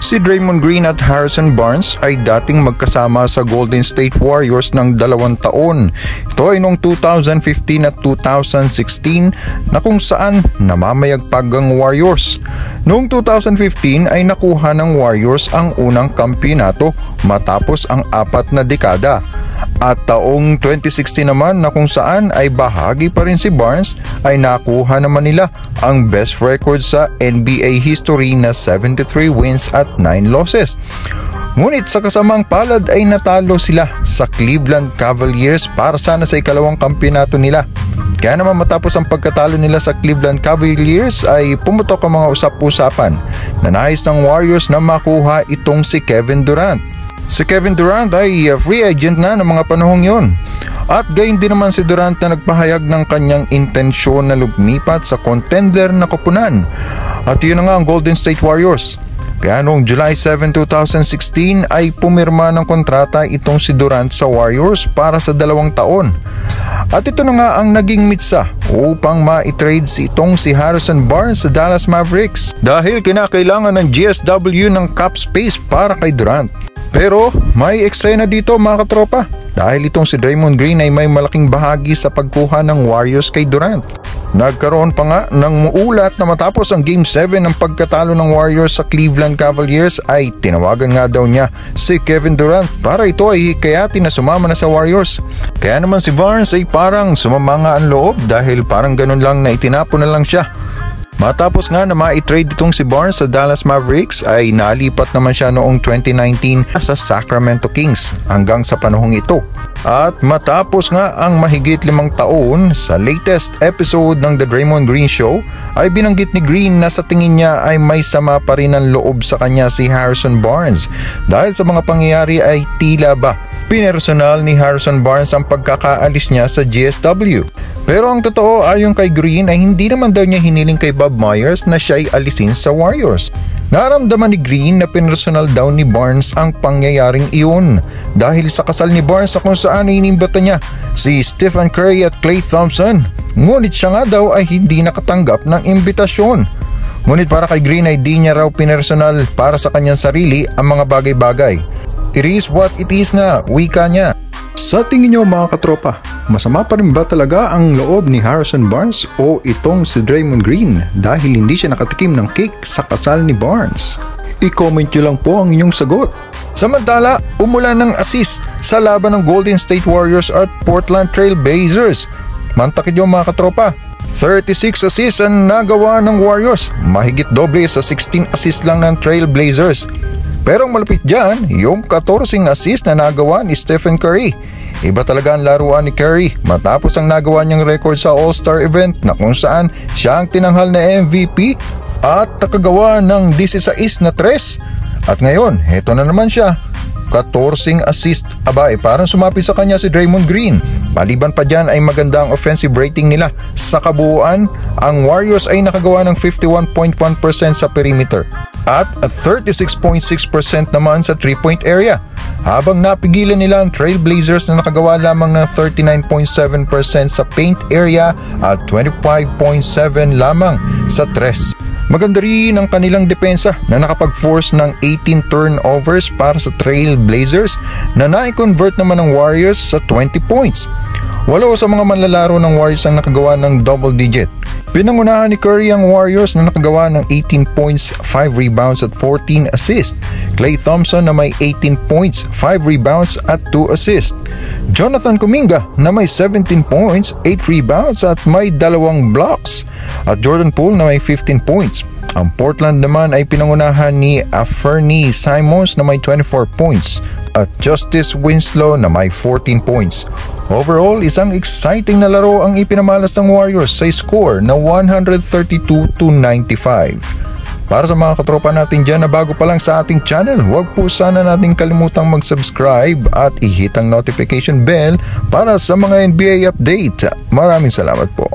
Si Draymond Green at Harrison Barnes ay dating magkasama sa Golden State Warriors ng 2 taon. Ito ay noong 2015 at 2016 na kung saan namamayagpag ang Warriors. Noong 2015 ay nakuha ng Warriors ang unang kampiyonato matapos ang 4 na dekada. At taong 2016 naman na kung saan ay bahagi pa rin si Barnes ay nakuha naman nila ang best record sa NBA history na 73 wins at 9 losses. Ngunit sa kasamang palad ay natalo sila sa Cleveland Cavaliers para sana sa ikalawang kampiyonato nila. Kaya naman matapos ang pagkatalo nila sa Cleveland Cavaliers ay pumutok ang mga usap-usapan na nais ng Warriors na makuha itong si Kevin Durant. Si Kevin Durant ay free agent na ng mga panahong yon. At gayon din naman si Durant na nagpahayag ng kanyang intensyon na lumipat sa contender na koponan. At yun na nga ang Golden State Warriors. Kaya noong July 7, 2016 ay pumirma ng kontrata itong si Durant sa Warriors para sa 2 taon. At ito na nga ang naging mitsa upang ma-trade itong si Harrison Barnes sa Dallas Mavericks dahil kinakailangan ng GSW ng cap space para kay Durant. Pero may eksena dito mga katropa dahil itong si Draymond Green ay may malaking bahagi sa pagkuha ng Warriors kay Durant. Nagkaroon pa nga ng muulat na matapos ang Game 7 ng pagkatalo ng Warriors sa Cleveland Cavaliers ay tinawagan nga daw niya si Kevin Durant para ito ay hikayatin na sumama na sa Warriors. Kaya naman si Barnes ay parang sumama nga ang loob dahil parang ganun lang na itinapo na lang siya. Matapos nga na ma-trade itong si Barnes sa Dallas Mavericks ay nalipat naman siya noong 2019 sa Sacramento Kings hanggang sa panahong ito. At matapos nga ang mahigit 5 taon sa latest episode ng The Draymond Green Show ay binanggit ni Green na sa tingin niya ay may sama pa rin ng loob sa kanya si Harrison Barnes dahil sa mga pangyayari ay tila ba pinersonal ni Harrison Barnes ang pagkakaalis niya sa GSW. Pero ang totoo ayon kay Green ay hindi naman daw niya hiniling kay Bob Myers na siya ay alisin sa Warriors. Naramdaman ni Green na pinersonal daw ni Barnes ang pangyayaring iyon dahil sa kasal ni Barnes na kung saan inimbata niya si Stephen Curry at Klay Thompson. Ngunit siya nga daw ay hindi nakatanggap ng imbitasyon. Ngunit para kay Green ay di niya raw pinersonal para sa kanyang sarili ang mga bagay-bagay. It is what it is nga, wika niya. Sa tingin niyo mga katropa, masama pa rin ba talaga ang loob ni Harrison Barnes o itong si Draymond Green dahil hindi siya nakatikim ng cake sa kasal ni Barnes? I-comment niyo lang po ang inyong sagot. Samantala, umulan ng assist sa laban ng Golden State Warriors at Portland Trail Blazers. Mantakid yung mga katropa, 36 assists ang nagawa ng Warriors, mahigit doble sa 16 assists lang ng Trail Blazers. Pero ang malapit dyan, yung 14 assist na nagawa ni Stephen Curry. Iba talaga ang laruan ni Curry matapos ang nagawa niyang record sa All-Star event na kung saan siya ang tinanghal na MVP at nakagawa ng 16 na tres. At ngayon, heto na naman siya, 14 assist. Aba, parang sumapi sa kanya si Draymond Green. Maliban pa dyan ay maganda ang offensive rating nila. Sa kabuuan, ang Warriors ay nakagawa ng 51.1% sa perimeter at 36.6% naman sa 3-point area, habang napigilan nila ang Trail Blazers na nakagawa lamang ng 39.7% sa paint area at 25.7% lamang sa tres. Maganda rin ang kanilang depensa na nakapag-force ng 18 turnovers para sa Trail Blazers na na-convert naman ng Warriors sa 20 points. 8 sa mga manlalaro ng Warriors ang nakagawa ng double digit. Pinangunahan ni Curry ang Warriors na nakagawa ng 18 points, 5 rebounds at 14 assists. Klay Thompson na may 18 points, 5 rebounds at 2 assists. Jonathan Kuminga na may 17 points, 8 rebounds at may 2 blocks. At Jordan Poole na may 15 points. Ang Portland naman ay pinangunahan ni Anfernee Simons na may 24 points at Justice Winslow na may 14 points. Overall, isang exciting na laro ang ipinamalas ng Warriors sa score na 132-95. Para sa mga katropa natin dyan na bago pa lang sa ating channel, huwag po sana nating kalimutang mag-subscribe at i-hit ang notification bell para sa mga NBA update. Maraming salamat po.